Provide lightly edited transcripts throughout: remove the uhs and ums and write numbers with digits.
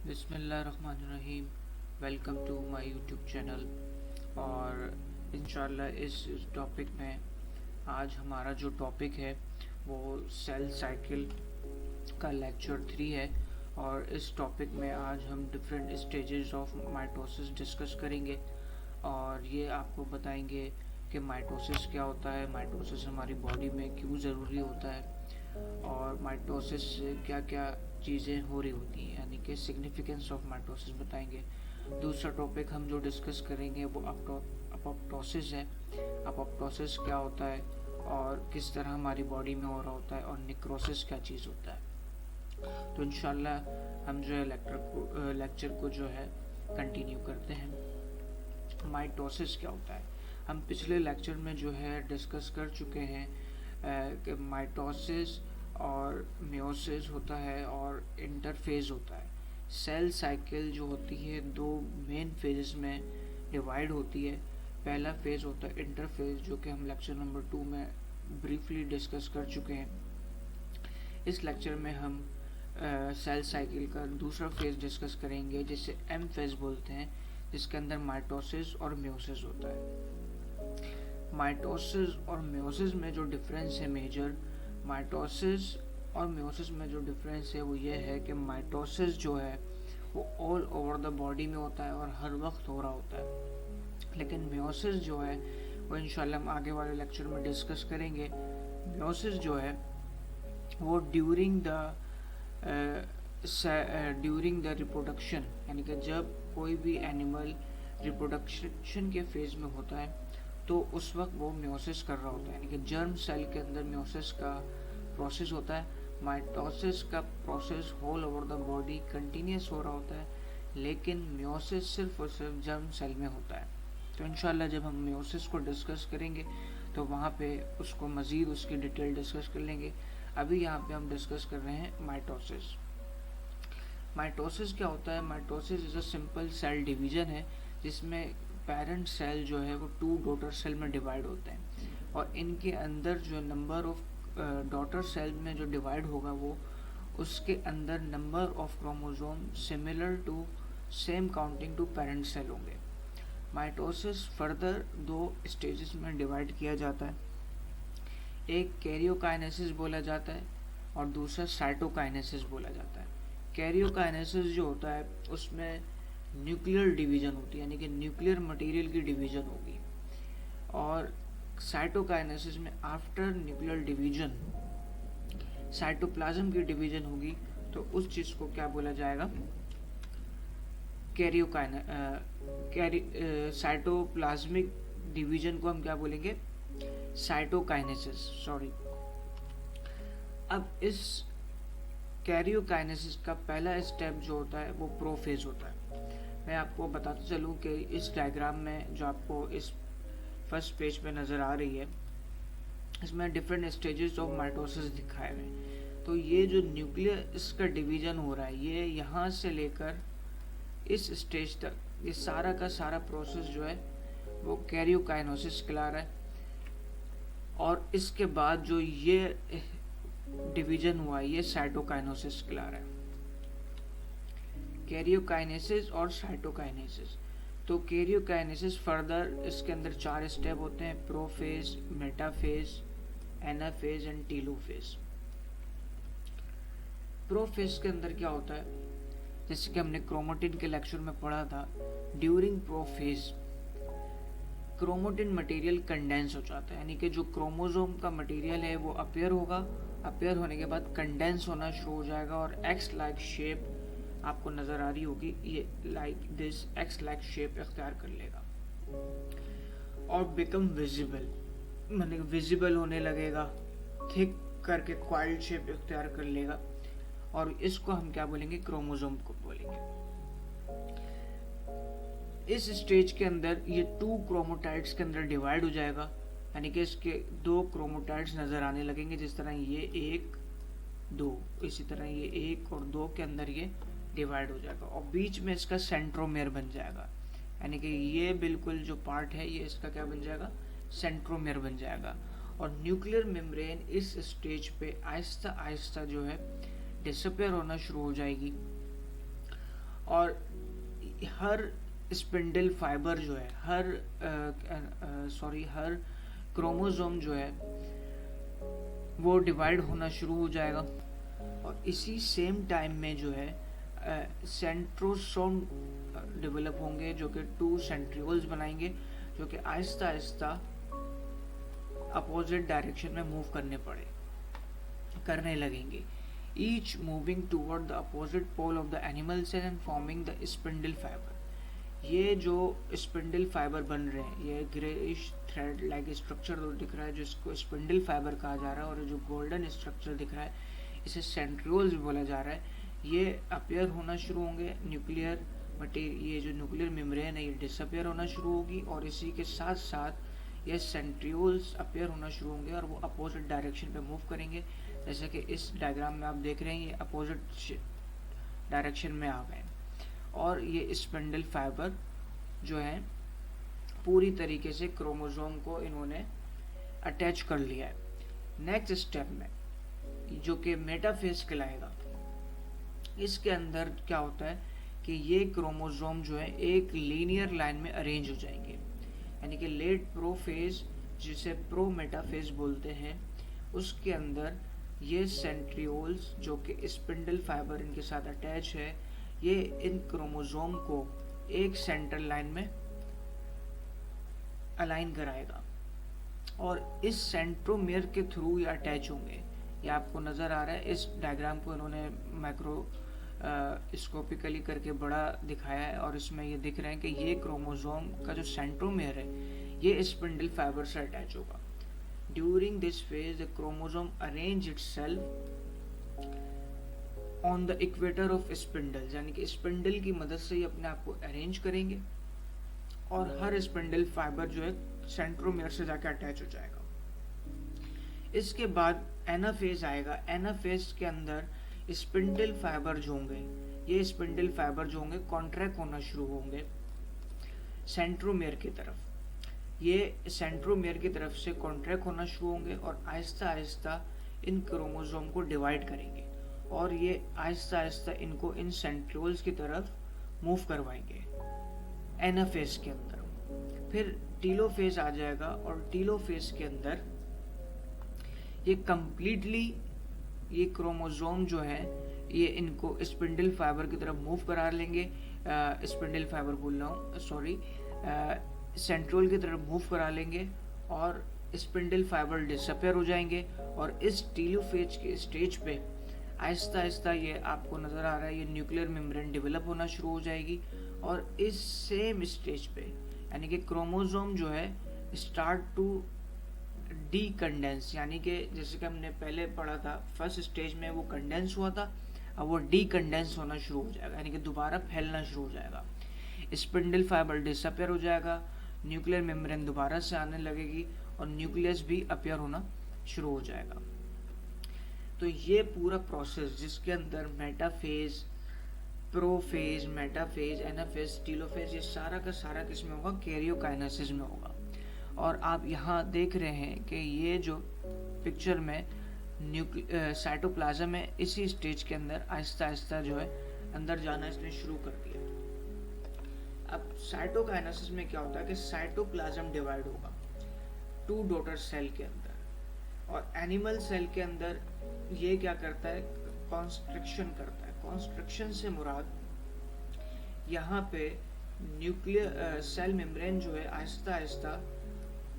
बिस्मिल्लाहिर्रहमानिर्रहीम। Welcome to my YouTube channel. और इंशाल्लाह इस टॉपिक में आज हमारा जो टॉपिक है वो सेल साइकिल का लेक्चर 3 है। और इस टॉपिक में आज हम different stages of mitosis discuss करेंगे और ये आपको बताएंगे कि माइटोसिस क्या होता है, माइटोसिस हमारी बॉडी में क्यों ज़रूरी होता है और माइटोसिस से क्या क्या चीज़ें हो रही होती हैं, यानी कि सिग्निफिकेंस ऑफ माइटोसिस बताएंगे। दूसरा टॉपिक हम जो डिस्कस करेंगे वो अपोप्टोसिस है। अपोप्टोसिस क्या होता है और किस तरह हमारी बॉडी में हो रहा होता है, और निक्रोसिस क्या चीज़ होता है। तो इंशाल्लाह हम जो है लेक्चर को जो है कंटिन्यू करते हैं। माइटोसिस क्या होता है, हम पिछले लेक्चर में जो है डिस्कस कर चुके हैं कि माइटोसिस और मियोसिस होता है और इंटरफेज होता है। सेल साइकिल जो होती है दो मेन फेजेस में डिवाइड होती है। पहला फेज होता है इंटरफेज, जो कि हम लेक्चर नंबर 2 में ब्रीफली डिस्कस कर चुके हैं। इस लेक्चर में हम सेल साइकिल का दूसरा फेज डिस्कस करेंगे जिसे एम फेज बोलते हैं, जिसके अंदर माइटोसिस और मियोसिस होता है। माइटोसिस और मियोसिस में जो डिफरेंस है मेजर, माइटोसिस और मियोसिस में जो डिफरेंस है वो ये है कि माइटोसिस जो है वो ऑल ओवर द बॉडी में होता है और हर वक्त हो रहा होता है, लेकिन मियोसिस जो है वो इंशाल्लाह हम आगे वाले लेक्चर में डिस्कस करेंगे। मियोसिस जो है वो ड्यूरिंग द रिप्रोडक्शन, यानी कि जब कोई भी एनिमल रिप्रोडक्शन के फेज में होता है तो उस वक्त वो मियोसिस कर रहा होता है, यानी कि जर्म सेल के अंदर मियोसिस का प्रोसेस होता है। माइटोसिस का process whole over the body continuous हो रहा होता है, लेकिन मियोसिस सिर्फ और सिर्फ जर्म सेल में होता है। तो इंशाल्लाह जब हम मियोसिस को डिस्कस करेंगे तो वहाँ पे उसको मज़ीद उसकी डिटेल डिस्कस कर लेंगे। अभी यहाँ पे हम डिस्कस कर रहे हैं माइटोसिस। माइटोसिस क्या होता है? Mitosis is a simple cell division है जिसमें पेरेंट सेल जो है वो 2 डॉटर सेल में डिवाइड होते हैं, और इनके अंदर जो नंबर ऑफ डॉटर सेल में जो डिवाइड होगा वो उसके अंदर number of chromosome similar to same counting to parent cell होंगे। माइटोसिस फर्दर 2 स्टेजेस में डिवाइड किया जाता है। एक कैरियोकाइनेसिस बोला जाता है और दूसरा साइटोकाइनेसिस बोला जाता है। कैरियोकाइनेसिस जो होता है उसमें न्यूक्लियर डिवीजन होती है, यानी कि न्यूक्लियर मटेरियल की डिवीजन होगी, और साइटोकाइनेसिस में आफ्टर न्यूक्लियर डिवीजन साइटोप्लाज्म की डिवीजन होगी। तो उस चीज़ को क्या बोला जाएगा? साइटोप्लाज्मिक डिवीजन को हम क्या बोलेंगे? Cytokinesis, sorry. अब इस कैरियोकाइनेसिस का पहला स्टेप जो होता है वो प्रोफेज होता है। मैं आपको बताता चलूँ कि इस डायग्राम में जो आपको इस फर्स्ट पेज पे नज़र आ रही है, इसमें डिफरेंट स्टेजेस ऑफ माइटोसिस दिखाए हुए हैं। तो ये जो न्यूक्लियर इसका डिवीजन हो रहा है, ये यहाँ से लेकर इस स्टेज तक ये सारा का सारा प्रोसेस जो है वो कैरियोकाइनेसिस कहला रहा है। और इसके बाद जो ये डिवीजन हुआ ये साइटोकाइनेसिस कहला रहा है। कैरियोकाइनेसिस और साइटोकाइनेसिस। तो कैरियोकाइनेसिस फर्दर इसके अंदर 4 स्टेप होते हैं: prophase, metaphase, anaphase and telophase. Prophase के अंदर क्या होता है, जैसे कि हमने क्रोमेटिन के लेक्चर में पढ़ा था, during prophase chromatin material condense हो जाता है, यानी कि जो क्रोमोसोम का मटेरियल है वो अपेयर होगा। अपेयर होने के बाद कंडेंस होना शुरू हो जाएगा और एक्स लाइक शेप आपको नज़र आ रही होगी, ये like this x like shape इख्तियार कर लेगा और बिकम विजिबल, मतलब विजिबल होने लगेगा, थिक करके क्वाइल्ड शेप इख्तियार कर लेगा, और इसको हम क्या बोलेंगे? क्रोमोसोम को बोलेंगे। इस स्टेज के अंदर ये 2 क्रोमोटाइड्स के अंदर डिवाइड हो जाएगा, यानी कि इसके 2 क्रोमोटाइड्स नज़र आने लगेंगे, जिस तरह ये 1 2, इसी तरह ये 1 और 2 के अंदर ये डिवाइड हो जाएगा, और बीच में इसका सेंट्रोमेयर बन जाएगा, यानी कि ये बिल्कुल जो पार्ट है ये इसका क्या बन जाएगा? सेंट्रोमेयर बन जाएगा। और न्यूक्लियर मेम्ब्रेन इस स्टेज पे आहिस्ता आहिस्ता जो है डिसअपेयर होना शुरू हो जाएगी, और हर स्पिंडल फाइबर जो है, हर क्रोमोसोम जो है वो डिवाइड होना शुरू हो जाएगा। और इसी सेम टाइम में जो है सेंट्रोसोम डेवलप होंगे, जो कि 2 सेंट्रियोल्स बनाएंगे, जो कि आहिस्ता आहिस्ता अपोजिट डायरेक्शन में मूव करने लगेंगे, each moving toward the opposite pole of the animal cell and forming the spindle fibre. ये जो स्पिंडल फाइबर बन रहे हैं, ये ग्रेइश थ्रेड लाइक स्ट्रक्चर दिख रहा है जिसको स्पिंडल फाइबर कहा जा रहा है, और जो गोल्डन स्ट्रक्चर दिख रहा है इसे सेंट्रियोल्स भी बोला जा रहा है। ये अपीयर होना शुरू होंगे, न्यूक्लियर मटेरियल, ये जो न्यूक्लियर मेम्ब्रेन है ये डिसअपियर होना शुरू होगी, और इसी के साथ साथ ये सेंट्रियोल्स अपीयर होना शुरू होंगे और वो अपोजिट डायरेक्शन पे मूव करेंगे। जैसे कि इस डायग्राम में आप देख रहे हैं, ये अपोजिट डायरेक्शन में आ गए, और ये स्पिंडल फाइबर जो है पूरी तरीके से क्रोमोसोम को इन्होंने अटैच कर लिया है। नेक्स्ट स्टेप में जो कि मेटाफेज कहलाएगा, इसके अंदर क्या होता है कि ये क्रोमोसोम जो है एक लीनियर लाइन में अरेंज हो जाएंगे, यानी कि लेट प्रोफेज जिसे प्रो मेटाफेज बोलते हैं, उसके अंदर ये सेंट्रियोल्स जो कि स्पिंडल फाइबर इनके साथ अटैच है, ये इन क्रोमोसोम को एक सेंट्रल लाइन में अलाइन कराएगा, और इस सेंट्रोमियर के थ्रू ये अटैच होंगे। ये आपको नज़र आ रहा है, इस डायग्राम को इन्होंने माइक्रो स्कोपिकली करके बड़ा दिखाया है, और इसमें ये दिख रहे हैं कि ये क्रोमोसोम का जो सेंट्रोमियर है ये स्पिंडल फाइबर से अटैच होगा। During this phase the chromosome arrange itself on the equator of spindle, यानी कि स्पिंडल की मदद से ये अपने आप को अरेंज करेंगे, और हर स्पिंडल फाइबर जो है सेंट्रोमियर से जाकर अटैच हो जाएगा। इसके बाद एनाफेज आएगा। एनाफेज के अंदर स्पिंडल फाइबर जो होंगे, ये स्पिंडल फाइबर जो होंगे कॉन्ट्रैक्ट होना शुरू होंगे सेंट्रोमियर की तरफ। ये सेंट्रोमियर की तरफ से कॉन्ट्रैक्ट होना शुरू होंगे और आहिस्ता आहिस्ता इन क्रोमोसोम को डिवाइड करेंगे, और ये आहिस्ता आहिस्ता इनको इन सेंट्रियोल्स की तरफ मूव करवाएंगे एनाफेज के अंदर। फिर टीलोफेज आ जाएगा, और टीलोफेज के अंदर ये कंप्लीटली ये क्रोमोसोम जो है ये इनको स्पिंडल फाइबर की तरफ मूव करा लेंगे, स्पिंडल फाइबर बोल रहा हूँ, सॉरी, सेंट्रियोल की तरफ मूव करा लेंगे, और स्पिंडल फाइबर डिसअपियर हो जाएंगे। और इस टीलोफेज के स्टेज पे आहिस्ता आहिस्ता ये आपको नज़र आ रहा है, ये न्यूक्लियर मेम्ब्रेन डेवलप होना शुरू हो जाएगी, और इस सेम स्टेज पे यानी कि क्रोमोसोम जो है स्टार्ट टू डीकंडेंस, यानी कि जैसे कि हमने पहले पढ़ा था फर्स्ट स्टेज में वो कंडेंस हुआ था, अब वो डीकंडेंस होना शुरू हो जाएगा, यानी कि दोबारा फैलना शुरू हो जाएगा। स्पिंडल फाइबर डिसअपियर हो जाएगा, न्यूक्लियर मेम्ब्रेन दोबारा से आने लगेगी, और न्यूक्लियस भी अपीयर होना शुरू हो जाएगा। तो ये पूरा प्रोसेस जिसके अंदर metaphase, prophase, metaphase, anaphase, telophase, ये सारा का सारा किस में होगा? कैरियोकाइनेसिस में होगा। और आप यहाँ देख रहे हैं कि ये जो पिक्चर में साइटोप्लाज्म है, इसी स्टेज के अंदर आहिस्ता आहिस्ता जो है अंदर जाना इसने शुरू कर दिया। अब साइटोकाइनेसिस में क्या होता है कि साइटोप्लाज्म डिवाइड होगा 2 डॉटर सेल के अंदर, और एनिमल सेल के अंदर ये क्या करता है? कॉन्स्ट्रिक्शन करता है। कॉन्स्ट्रिक्शन से मुराद यहाँ पे न्यूक्लियर सेल मेम्ब्रेन जो है आहिस्ता आहिस्ता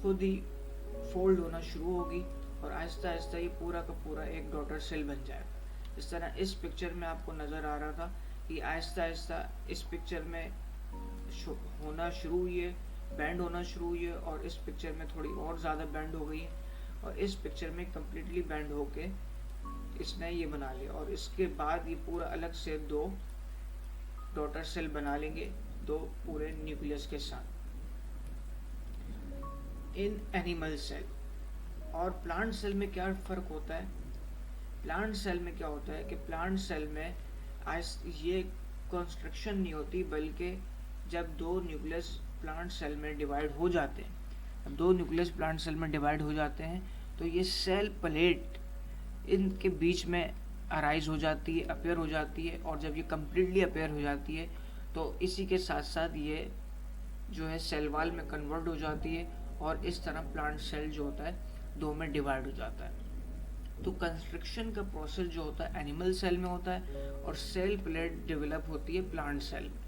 खुद ही फोल्ड होना शुरू होगी, और आहिस्ता आहिस्ता ये पूरा का पूरा एक डॉटर सेल बन जाएगा। इस तरह इस पिक्चर में आपको नज़र आ रहा था कि आहिस्ता आहिस्ता इस पिक्चर में होना शुरू हुई है, बैंड होना शुरू हुई है, और इस पिक्चर में थोड़ी और ज़्यादा बैंड हो गई है, और इस पिक्चर में कम्प्लीटली बैंड होके इसने ये बना लिया। और इसके बाद ये पूरा अलग से 2 डॉटर सेल बना लेंगे, 2 पूरे न्यूक्लियस के साथ। इन एनिमल सेल और प्लांट सेल में क्या फ़र्क होता है? प्लांट सेल में क्या होता है कि प्लांट सेल में ये कंस्ट्रक्शन नहीं होती, बल्कि जब 2 न्यूक्लियस प्लांट सेल में डिवाइड हो जाते हैं, जब 2 न्यूक्लियस प्लांट सेल में डिवाइड हो जाते हैं, तो ये सेल प्लेट इनके बीच में अराइज हो जाती है, अपीयर हो जाती है, और जब ये कम्प्लीटली अपीयर हो जाती है तो इसी के साथ साथ ये जो है सेल वॉल में कन्वर्ट हो जाती है और इस तरह प्लांट सेल जो होता है दो में डिवाइड हो जाता है। तो कंस्ट्रक्शन का प्रोसेस जो होता है एनिमल सेल में होता है और सेल प्लेट डेवलप होती है प्लांट सेल में।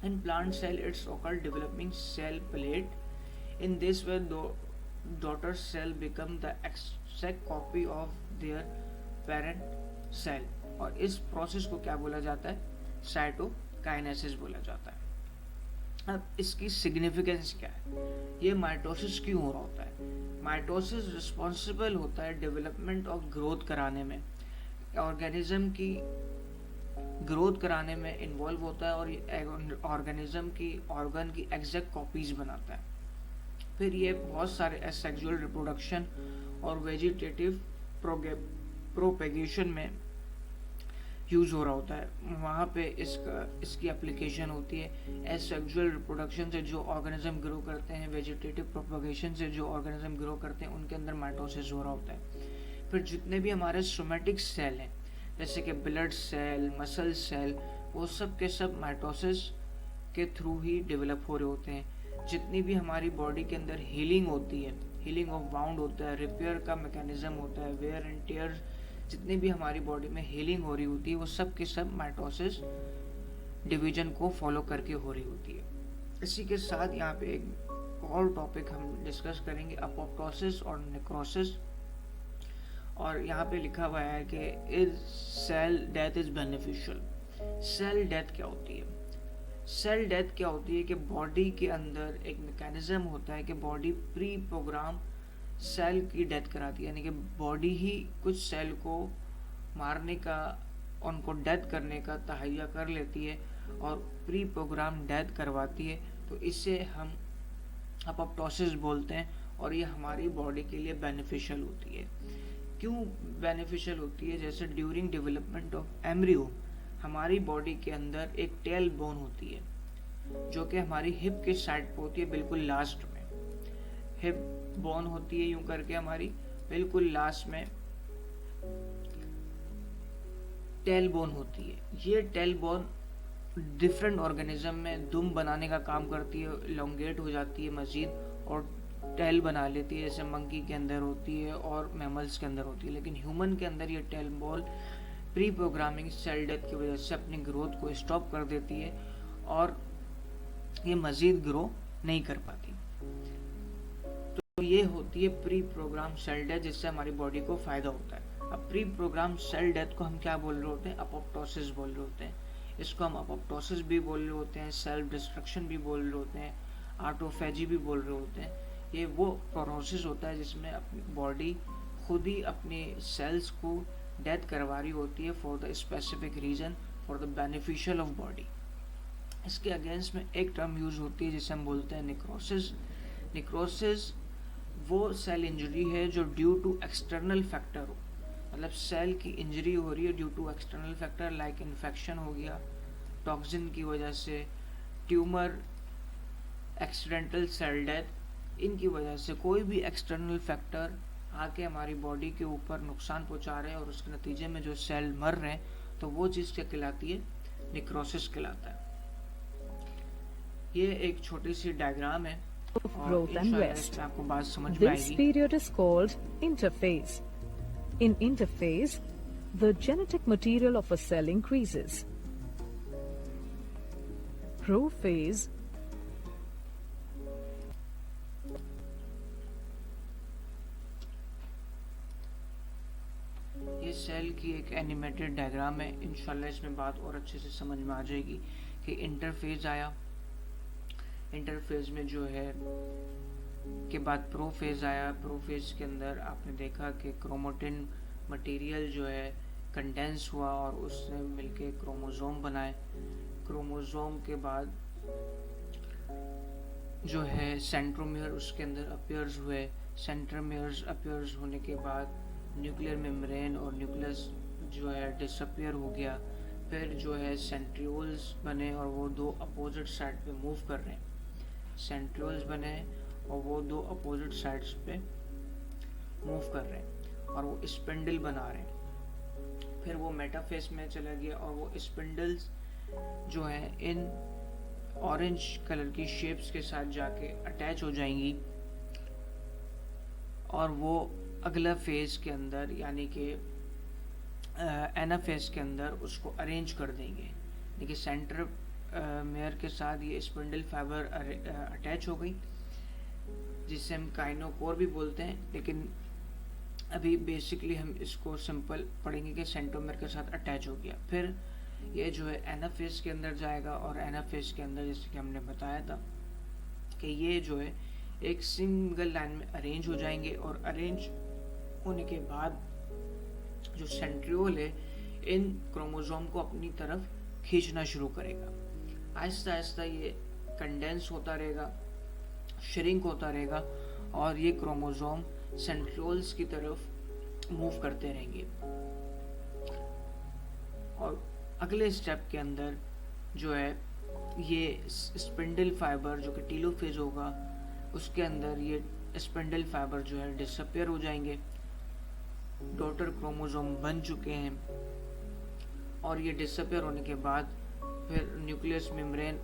In plant cell, it's occurred developing cell plate. In this way, daughter cell become the exact copy of their parent cell. और इस प्रोसेस को क्या बोला जाता है? साइटोकाइनेसिस बोला जाता है। अब इसकी सिग्निफिकेंस क्या है? ये माइटोसिस क्यों हो रहा होता है? माइटोसिस रिस्पॉन्सिबल होता है डेवलपमेंट ऑफ ग्रोथ कराने में, ऑर्गेनिज्म की ग्रोथ कराने में इन्वॉल्व होता है और ऑर्गेनिज्म की ऑर्गन की एग्जैक्ट कॉपीज बनाता है। फिर ये बहुत सारे एसेक्सुअल रिप्रोडक्शन और वेजिटेटिव प्रोपेगेशन में यूज हो रहा होता है, वहाँ पे इसकी एप्लीकेशन होती है। एसेक्सुअल रिप्रोडक्शन से जो ऑर्गेनिज्म ग्रो करते हैं, वेजिटेटिव प्रोपेगेशन से जो ऑर्गेनिज्म ग्रो करते हैं, उनके अंदर माइटोसिस हो रहा होता है। फिर जितने भी हमारे सोमेटिक सेल हैं जैसे कि ब्लड सेल, मसल सेल, वो सब के सब माइटोसिस के थ्रू ही डेवलप हो रहे होते हैं। जितनी भी हमारी बॉडी के अंदर हीलिंग होती है, हीलिंग ऑफ वाउंड होता है, रिपेयर का मैकेनिज्म होता है, वेयर एंड टेयर, जितनी भी हमारी बॉडी में हीलिंग हो रही होती है वो सब के सब माइटोसिस डिवीजन को फॉलो करके हो रही होती है। इसी के साथ यहाँ पे एक और टॉपिक हम डिस्कस करेंगे, अपोप्टोसिस और नेक्रोसिस। और यहाँ पे लिखा हुआ है कि is cell death is beneficial. Cell death क्या होती है? सेल डेथ क्या होती है कि बॉडी के अंदर एक मैकेनिज्म होता है कि बॉडी प्री प्रोग्राम सेल की डेथ कराती है, यानी कि बॉडी ही कुछ सेल को मारने का, उनको डेथ करने का तहैया कर लेती है और प्री प्रोग्राम डेथ करवाती है। तो इसे हम अपोप्टोसिस बोलते हैं और ये हमारी बॉडी के लिए बेनिफिशियल होती है। क्यों बेनिफिशियल होती है? जैसे ड्यूरिंग डेवलपमेंट ऑफ एम्ब्रियो हमारी बॉडी के अंदर एक टेल बोन होती है जो कि हमारी हिप के साइड पे होती है, बिल्कुल लास्ट में हिप बोन होती है, यूं करके हमारी बिल्कुल लास्ट में टेल बोन होती है। ये टेल बोन डिफरेंट ऑर्गेनिज्म में दुम बनाने का काम करती है, एलोंगेट हो जाती है मजीद और टेल बना लेती है, जैसे मंकी के अंदर होती है और मैमल्स के अंदर होती है। लेकिन ह्यूमन के अंदर ये tail ball pre programming cell death की वजह से अपनी ग्रोथ को स्टॉप कर देती है और ये मजीद ग्रो नहीं कर पाती। तो ये होती है प्री प्रोग्राम सेल डेथ, जिससे हमारी बॉडी को फायदा होता है। अब प्री प्रोग्राम सेल डेथ को हम क्या बोल रहे होते हैं? अपोप्टोसिस बोल रहे होते हैं। इसको हम अपोप्टोसिस भी बोल रहे होते हैं, सेल्फ डिस्ट्रक्शन भी बोल रहे होते हैं, ऑटोफेजी भी बोल रहे होते हैं। ये वो प्रोसेस होता है जिसमें अपनी बॉडी खुद ही अपने सेल्स को डेथ करवा रही होती है for the specific reason, for the beneficial of body. इसके अगेंस्ट में एक टर्म यूज होती है जिसे हम बोलते हैं निक्रोसिस। निक्रोसिस वो सेल इंजरी है जो ड्यू टू एक्सटर्नल फैक्टर हो, मतलब सेल की इंजरी हो रही है due to external factor, like infection हो गया टॉक्सिन की वजह से, ट्यूमर, एक्सीडेंटल सेल डेथ, इनकी वजह से कोई भी एक्सटर्नल फैक्टर आके हमारी बॉडी के ऊपर नुकसान पहुंचा रहे हैं और उसके नतीजे में जो सेल मर रहे हैं, तो वो चीज़ क्या कहलाती है? निक्रोसिस कहलाता है। ये एक छोटी सी डायग्राम है growth and rest. आपको बात समझ में This आएगी। period is called interphase. In interphase, the genetic material of a cell increases. Prophase. ये सेल की एक एनिमेटेड डायग्राम है, इंशाल्लाह इसमें बात और अच्छे से समझ में आ जाएगी कि इंटरफेज आया, इंटरफेज में जो है के बाद प्रोफेज आया। प्रोफेज के अंदर आपने देखा कि क्रोमोटिन मटेरियल जो है कंडेंस हुआ और उसने मिलके क्रोमोसोम बनाए। क्रोमोसोम के बाद जो है सेंट्रोमियर उसके अंदर अपीयर्स हुए। सेंट्रोमियर्स अपीयर्स होने के बाद न्यूक्लियर मेम्ब्रेन और न्यूक्लियस जो है डिसअपीयर हो गया। फिर जो है सेंट्रियोल्स बने और वो दो अपोजिट साइड पे मूव कर रहे हैं। सेंट्रियोल्स बने और वो दो अपोजिट साइड्स पे मूव कर रहे हैं और वो स्पिंडल बना रहे हैं। फिर वो मेटाफेज में चला गया और वो स्पिंडल्स जो है इन ऑरेंज कलर की शेप्स के साथ जाके अटैच हो जाएंगी और वो अगला फेज के अंदर यानी कि एना फेज के अंदर उसको अरेंज कर देंगे। देखिए सेंटर मेयर के साथ ये स्पिंडल फाइबर अटैच हो गई, जिसे हम काइनोकोर भी बोलते हैं, लेकिन अभी बेसिकली हम इसको सिंपल पढ़ेंगे कि सेंट्रोमेयर के साथ अटैच हो गया। फिर ये जो है एनाफेज के अंदर जाएगा और एनाफेज के अंदर जैसे कि हमने बताया था कि ये जो है एक सिंगल लाइन में अरेंज हो जाएंगे और अरेंज होने के बाद जो सेंट्रियोल है इन क्रोमोसोम को अपनी तरफ खींचना शुरू करेगा। आहिस्ता आहिस्ता ये कंडेंस होता रहेगा, श्रिंक होता रहेगा और ये क्रोमोसोम सेंट्रियोल्स की तरफ मूव करते रहेंगे। और अगले स्टेप के अंदर जो है ये स्पिंडल फाइबर जो कि टीलोफेज होगा उसके अंदर ये स्पिंडल फाइबर जो है डिसअपियर हो जाएंगे। डॉटर क्रोमोसोम बन चुके हैं और ये डिसअपियर होने के बाद फिर न्यूक्लियस मेम्ब्रेन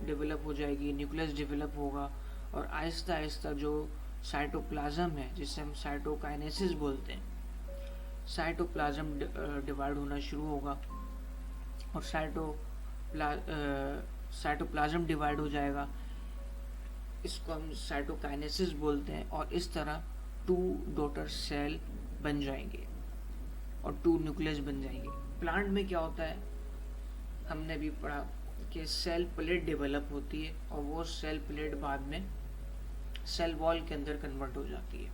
डेवलप हो जाएगी, न्यूक्लियस डेवलप होगा और आहिस्ता आहिस्ता जो साइटोप्लाज्म है जिसे हम साइटोकाइनेसिस बोलते हैं, साइटोप्लाज्म डिवाइड होना शुरू होगा और साइटोप्लाज्म डिवाइड हो जाएगा। इसको हम साइटोकाइनेसिस बोलते हैं और इस तरह 2 डॉटर सेल बन जाएंगे और 2 न्यूक्लियस बन जाएंगे। प्लांट में क्या होता है, हमने भी पढ़ा कि सेल प्लेट डेवलप होती है और वो सेल प्लेट बाद में सेल वॉल के अंदर कन्वर्ट हो जाती है।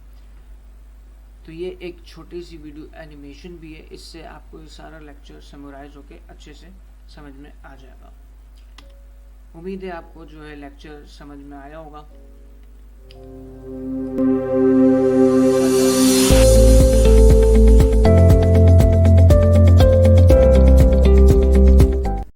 तो ये एक छोटी सी वीडियो एनिमेशन भी है, इससे आपको ये सारा लेक्चर समराइज होके अच्छे से समझ में आ जाएगा। उम्मीद है आपको जो है लेक्चर समझ में आया होगा।